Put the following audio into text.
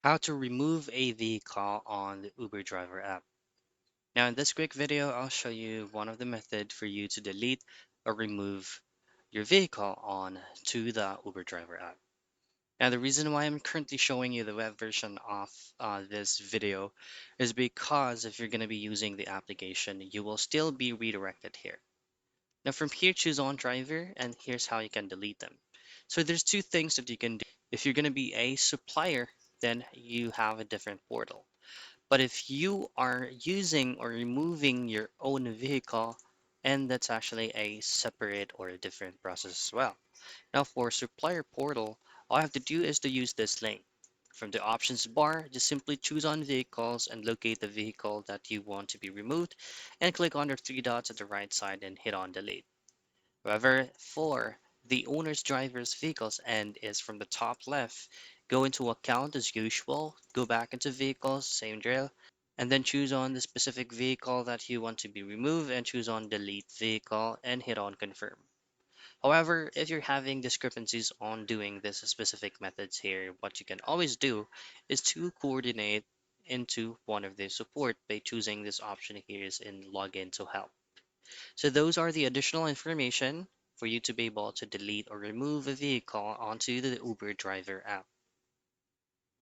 How to remove a vehicle on the Uber driver app. Now in this quick video, I'll show you one of the methods for you to delete or remove your vehicle on to the Uber driver app. Now the reason why I'm currently showing you the web version of this video is because if you're going to be using the application, you will still be redirected here. Now from here, choose on driver, and here's how you can delete them. So there's two things that you can do. If you're going to be a supplier, then you have a different portal. But if you are using or removing your own vehicle, and that's actually a separate or a different process as well. Now for supplier portal, all I have to do is to use this link. From the options bar, just simply choose on vehicles and locate the vehicle that you want to be removed and click on the three dots at the right side and hit on delete. However, for the owner's driver's vehicles and is from the top left, go into account as usual, go back into vehicles, same drill, and then choose on the specific vehicle that you want to be removed and choose on delete vehicle and hit on confirm. However, if you're having discrepancies on doing this specific methods here, what you can always do is to coordinate into one of the support by choosing this option here is in login to help. So those are the additional information for you to be able to delete or remove a vehicle onto the Uber driver app.